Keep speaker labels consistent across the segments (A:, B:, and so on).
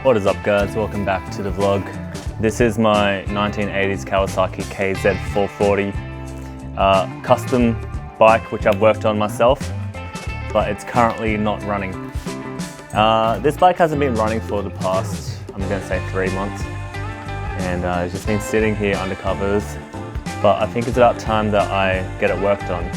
A: What is up guys, welcome back to the vlog. This is my 1980s Kawasaki KZ440 custom bike which I've worked on myself, but it's currently not running. This bike hasn't been running for the past, I'm going to say 3 months, and it's just been sitting here under covers, but I think it's about time that I get it worked on.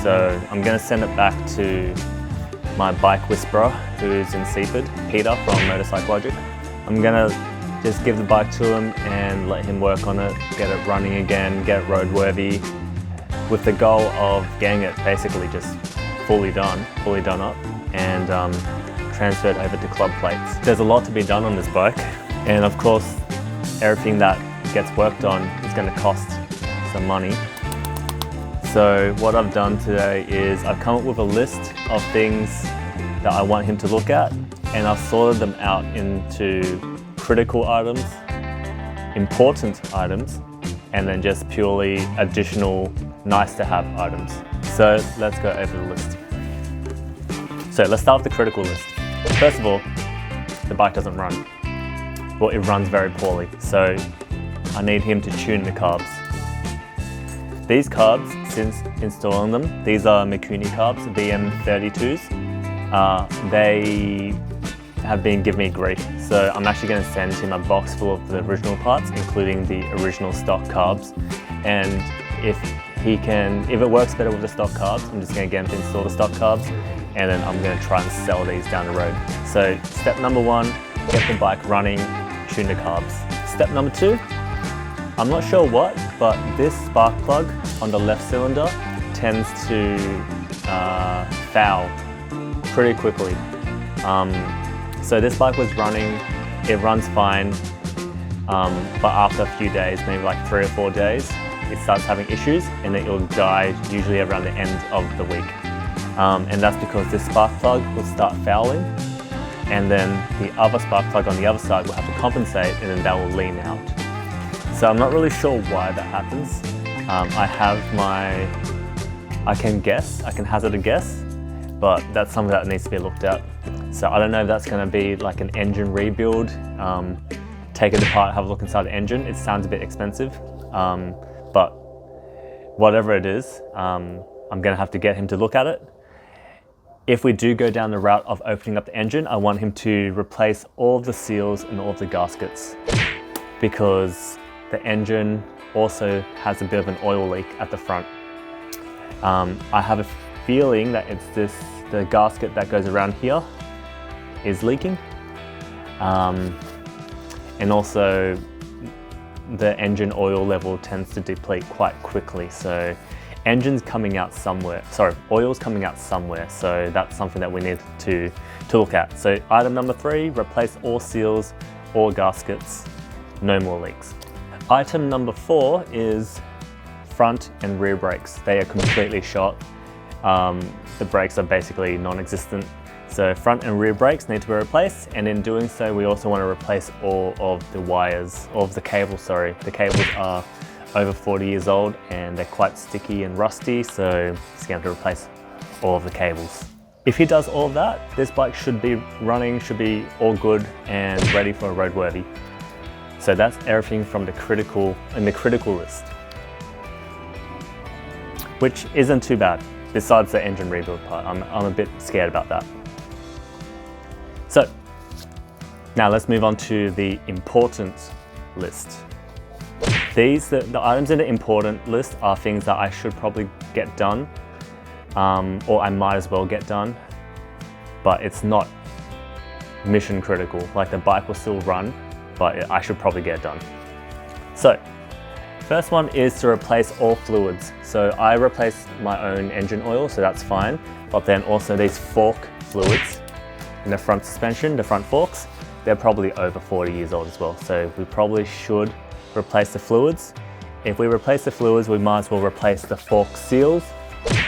A: So I'm going to send it back to my bike whisperer who's in Seaford, Peter from Motorcycle Logic. I'm gonna just give the bike to him and let him work on it, get it running again, get it roadworthy, with the goal of getting it basically just fully done up and transferred over to club plates. There's a lot to be done on this bike, and of course everything that gets worked on is going to cost some money. So what I've done today is I've come up with a list of things that I want him to look at, and I've sorted them out into critical items, important items, and then just purely additional nice to have items. So let's go over the list. So let's start with the critical list. First of all, the bike doesn't run. Well, it runs very poorly, so I need him to tune the carbs. These carbs, since installing them, these are Mikuni carbs, VM32s. They have been giving me grief. So I'm actually going to send him a box full of the original parts, including the original stock carbs. And if it works better with the stock carbs, I'm just going to get him to install the stock carbs, and then I'm going to try and sell these down the road. So step number 1, get the bike running, tune the carbs. Step number 2, I'm not sure what, but this spark plug on the left cylinder tends to foul pretty quickly. So this bike was running, it runs fine, but after a few days, maybe like 3 or 4 days, it starts having issues, and then it'll die usually around the end of the week. And that's because this spark plug will start fouling, and then the other spark plug on the other side will have to compensate, and then that will lean out. So I'm not really sure why that happens. I can hazard a guess, but that's something that needs to be looked at. So I don't know if that's going to be like an engine rebuild, take it apart, have a look inside the engine. It sounds a bit expensive, but whatever it is, I'm going to have to get him to look at it. If we do go down the route of opening up the engine, I want him to replace all of the seals and all of the gaskets, because the engine also has a bit of an oil leak at the front. I have a feeling that it's the gasket that goes around here is leaking. And also the engine oil level tends to deplete quite quickly. So oil's coming out somewhere. So that's something that we need to look at. So item number 3, replace all seals, all gaskets, no more leaks. Item number 4 is front and rear brakes. They are completely shot. The brakes are basically non-existent. So front and rear brakes need to be replaced, and in doing so we also want to replace all of the wires, all of the cables, sorry. The cables are over 40 years old and they're quite sticky and rusty, so he's going to have to replace all of the cables. If he does all of that, this bike should be running, should be all good and ready for a roadworthy. So that's everything from the critical list, which isn't too bad, besides the engine rebuild part. I'm a bit scared about that. So now let's move on to the important list. The items in the important list are things that I should probably get done, or I might as well get done, but it's not mission critical. Like, the bike will still run, but I should probably get it done. So first one is to replace all fluids. So I replaced my own engine oil, so that's fine, but then also these fork fluids in the front suspension, the front forks, they're probably over 40 years old as well. So we probably should replace the fluids. If we replace the fluids, we might as well replace the fork seals,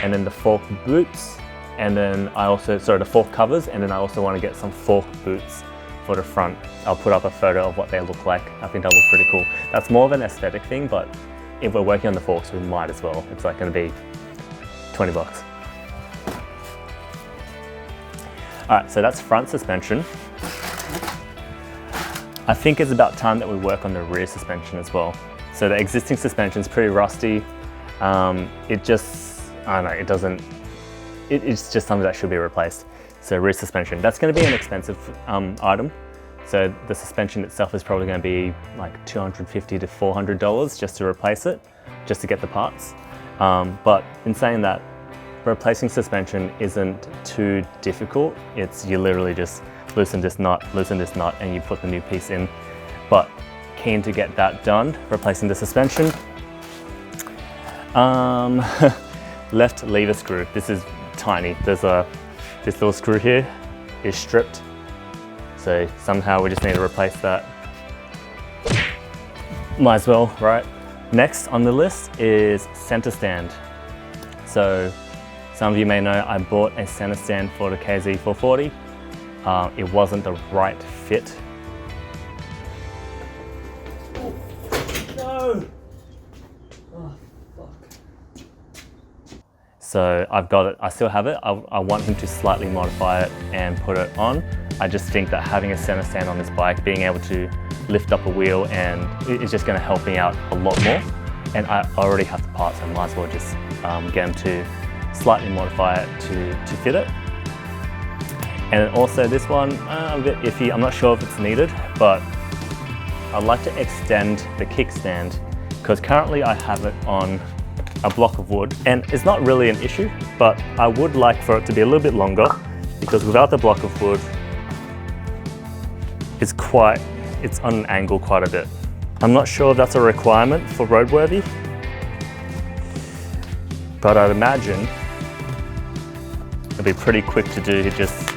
A: and then the fork boots, and then the fork covers, and then I also want to get some fork boots for the front. I'll put up a photo of what they look like. I think that'll look pretty cool. That's more of an aesthetic thing, but if we're working on the forks, we might as well. It's like going to be 20 bucks. All right, so that's front suspension. I think it's about time that we work on the rear suspension as well. So the existing suspension is pretty rusty. It just, I don't know, it doesn't, it's just something that should be replaced. So rear suspension, that's going to be an expensive item. So the suspension itself is probably going to be like $250 to $400 just to replace it, just to get the parts. But in saying that, replacing suspension isn't too difficult. It's you literally just loosen this nut, and you put the new piece in. But keen to get that done, replacing the suspension. Left lever screw. This is tiny. There's this little screw here is stripped. So somehow we just need to replace that. Might as well, right? Next on the list is center stand. So some of you may know I bought a center stand for the KZ440. It wasn't the right fit. Oh, no! Oh, fuck. So I've got it, I still have it. I want him to slightly modify it and put it on. I just think that having a center stand on this bike, being able to lift up a wheel, and it's just going to help me out a lot more. And I already have the parts, so I might as well just get him to slightly modify it to fit it. And also this one, a bit iffy. I'm not sure if it's needed, but I'd like to extend the kickstand because currently I have it on a block of wood, and it's not really an issue, but I would like for it to be a little bit longer because without the block of wood, it's on an angle quite a bit. I'm not sure if that's a requirement for roadworthy, but I'd imagine it'd be pretty quick to do. You just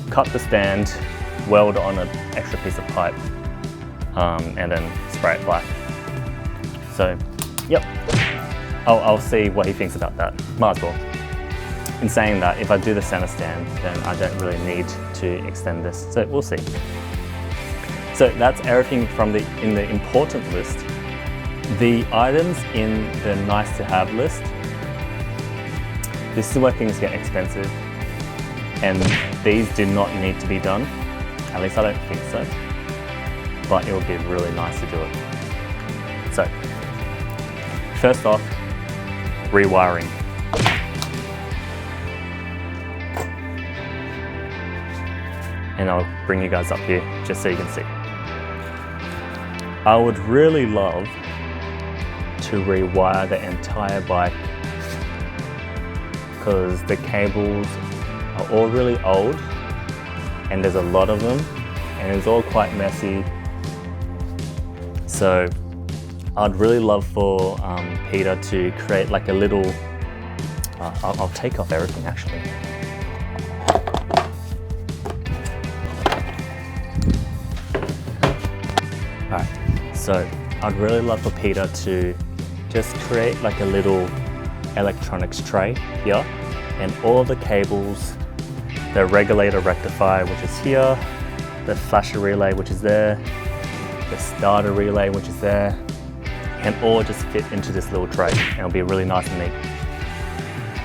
A: cut the stand, weld on an extra piece of pipe, and then spray it black. So, yep, I'll see what he thinks about that. Might as well. In saying that, if I do the center stand, then I don't really need to extend this. So we'll see. So that's everything from in the important list. The items in the nice to have list, this is where things get expensive. And these do not need to be done. At least I don't think so. But it would be really nice to do it. So, first off, rewiring. And I'll bring you guys up here just so you can see. I would really love to rewire the entire bike because the cables are all really old and there's a lot of them and it's all quite messy. So I'd really love for Peter to create like a little, I'll take off everything actually. Alright, so I'd really love for Peter to just create like a little electronics tray here, and all the cables, the regulator rectifier which is here, the flasher relay which is there, the starter relay which is there, can all just fit into this little tray and it'll be really nice and neat.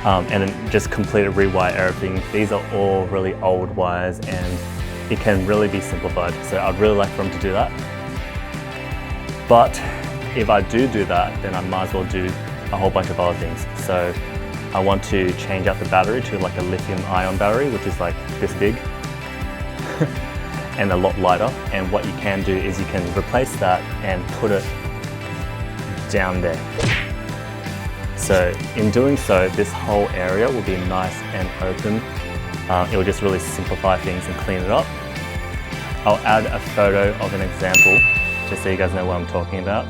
A: And then just completely rewire everything. These are all really old wires and it can really be simplified. So I'd really like for him to do that. But if I do that, then I might as well do a whole bunch of other things. So I want to change out the battery to like a lithium ion battery, which is like this big and a lot lighter. And what you can do is you can replace that and put it down there. So in doing so, this whole area will be nice and open. It will just really simplify things and clean it up. I'll add a photo of an example just so you guys know what I'm talking about.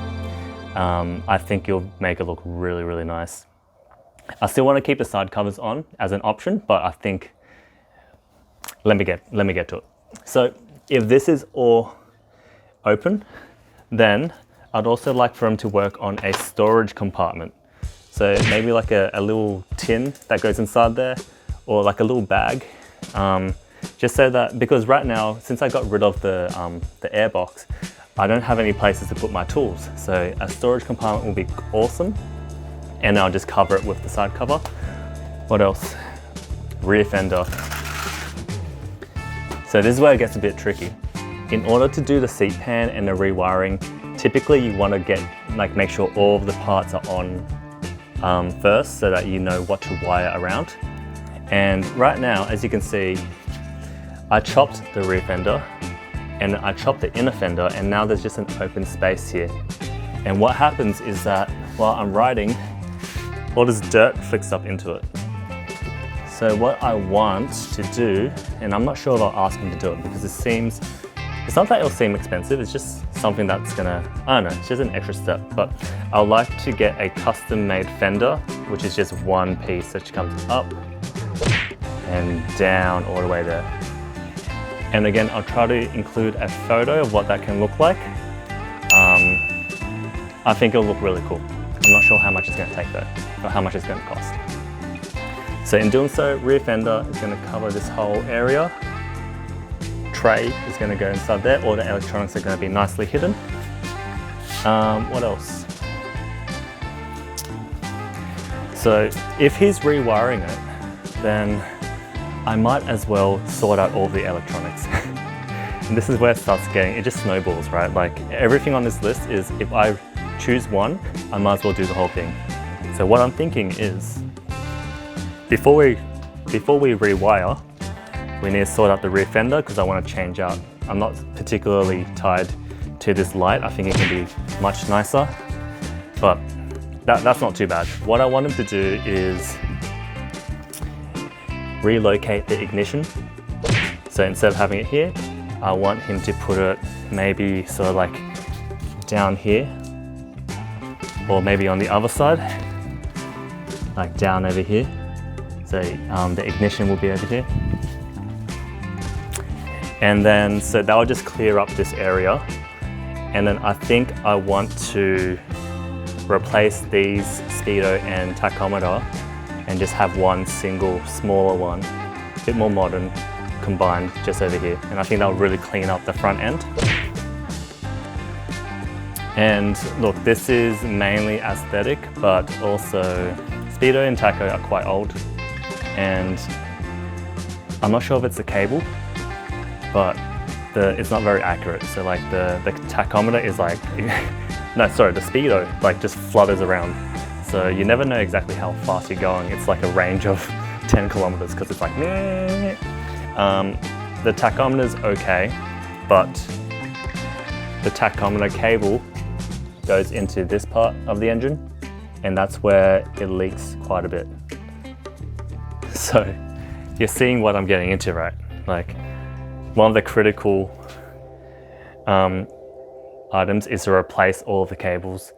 A: I think you'll make it look really, really nice. I still want to keep the side covers on as an option, but I think, let me get to it. So if this is all open, then I'd also like for him to work on a storage compartment. So maybe like a little tin that goes inside there, or like a little bag. Just so that, because right now, since I got rid of the air box, I don't have any places to put my tools. So a storage compartment will be awesome. And I'll just cover it with the side cover. What else? Rear fender. So this is where it gets a bit tricky. in order to do the seat pan and the rewiring, typically you want to make sure all of the parts are on first so that you know what to wire around. And right now, as you can see, I chopped the rear fender and I chopped the inner fender, and now there's just an open space here. And what happens is that while I'm riding, all this dirt flicks up into it. So what I want to do, and I'm not sure if I'll ask him to do it because it's not that it'll seem expensive, it's just something that's gonna, I don't know, it's just an extra step. But I'd like to get a custom made fender, which is just one piece that comes up and down all the way there. And again, I'll try to include a photo of what that can look like. I think it'll look really cool. I'm not sure how much it's gonna take though, or how much it's gonna cost. So in doing so, rear fender is gonna cover this whole area. Tray is gonna go inside there. All the electronics are gonna be nicely hidden. What else? So if he's rewiring it, then I might as well sort out all the electronics. And this is where it starts getting, it just snowballs, right? Like everything on this list is, if I choose one, I might as well do the whole thing. So what I'm thinking is, before we rewire, we need to sort out the rear fender because I want to change out. I'm not particularly tied to this light. I think it can be much nicer, but that's not too bad. What I want him to do is relocate the ignition. So instead of having it here, I want him to put it maybe sort of like down here, or maybe on the other side, like down over here. So the ignition will be over here. And then, so that will just clear up this area. And then I think I want to replace these speedo and tachometer and just have one single smaller one, a bit more modern, combined just over here. And I think that'll really clean up the front end. And look, this is mainly aesthetic, but also speedo and tacho are quite old. And I'm not sure if it's the cable, but it's not very accurate. So like the tachometer is like, no, sorry, the speedo like just flutters around. So you never know exactly how fast you're going. It's like a range of 10 kilometers because it's like, meh. The tachometer's okay, but the tachometer cable goes into this part of the engine, and that's where it leaks quite a bit. So you're seeing what I'm getting into, right? Like one of the critical items is to replace all of the cables,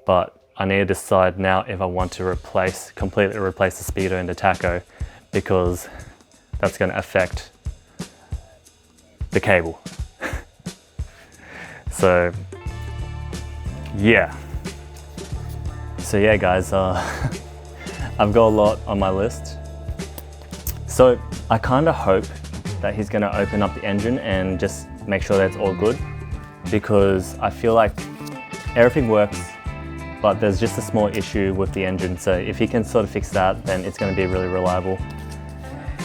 A: but I need to decide now if I want to completely replace the speedo and the tacho, because that's going to affect the cable. So yeah. So yeah, guys, I've got a lot on my list. So I kind of hope that he's going to open up the engine and just make sure that it's all good, because I feel like everything works, but there's just a small issue with the engine. So if he can sort of fix that, then it's going to be really reliable.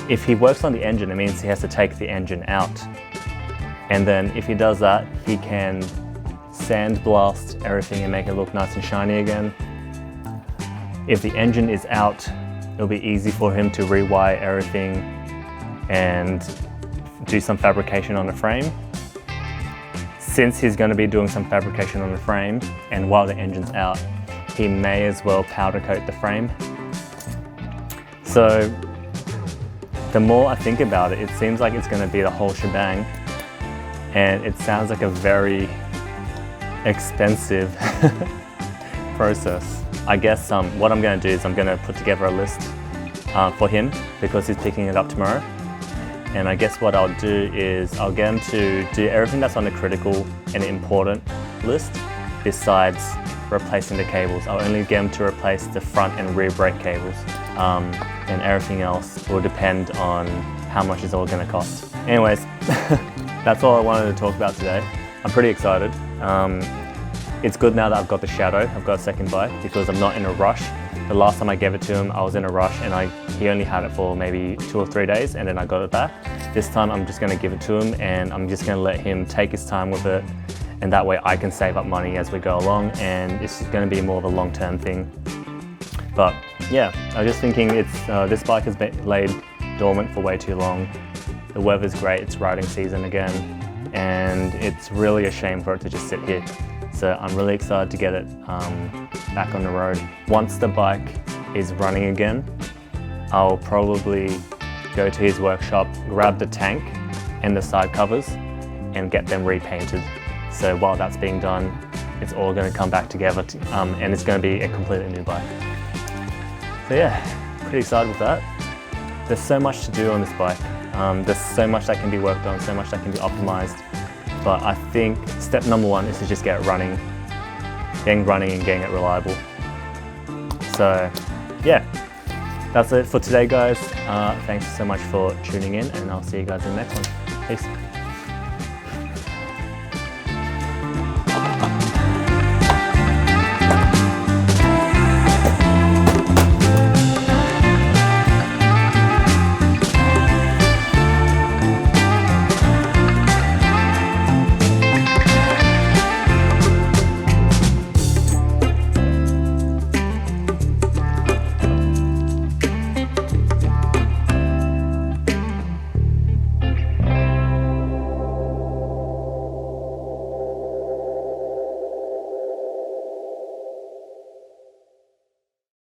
A: If he works on the engine, it means he has to take the engine out. And then if he does that, he can sandblast everything and make it look nice and shiny again. If the engine is out, it'll be easy for him to rewire everything and do some fabrication on the frame. Since he's going to be doing some fabrication on the frame, and while the engine's out, he may as well powder coat the frame. So the more I think about it, it seems like it's going to be the whole shebang, and it sounds like a very expensive process. I guess what I'm going to do is I'm going to put together a list for him, because he's picking it up tomorrow. And I guess what I'll do is I'll get him to do everything that's on the critical and important list besides replacing the cables. I'll only get him to replace the front and rear brake cables. And everything else will depend on how much it's all going to cost. Anyways, that's all I wanted to talk about today. I'm pretty excited. It's good now that I've got the Shadow, I've got a second bike, because I'm not in a rush The last time I gave it to him, I was in a rush and he only had it for maybe 2 or 3 days and then I got it back. This time I'm just gonna give it to him and I'm just gonna let him take his time with it, and that way I can save up money as we go along, and it's gonna be more of a long-term thing. But yeah, I was just thinking this bike has been laid dormant for way too long. The weather's great, it's riding season again, and it's really a shame for it to just sit here. So I'm really excited to get it back on the road. Once the bike is running again, I'll probably go to his workshop, grab the tank and the side covers and get them repainted. So while that's being done, it's all going to come back together and it's going to be a completely new bike. So yeah, pretty excited with that. There's so much to do on this bike. There's so much that can be worked on, so much that can be optimized. But I think step number one is to just get it running, getting it reliable. So yeah, that's it for today, guys. Thanks so much for tuning in, and I'll see you guys in the next one. Peace.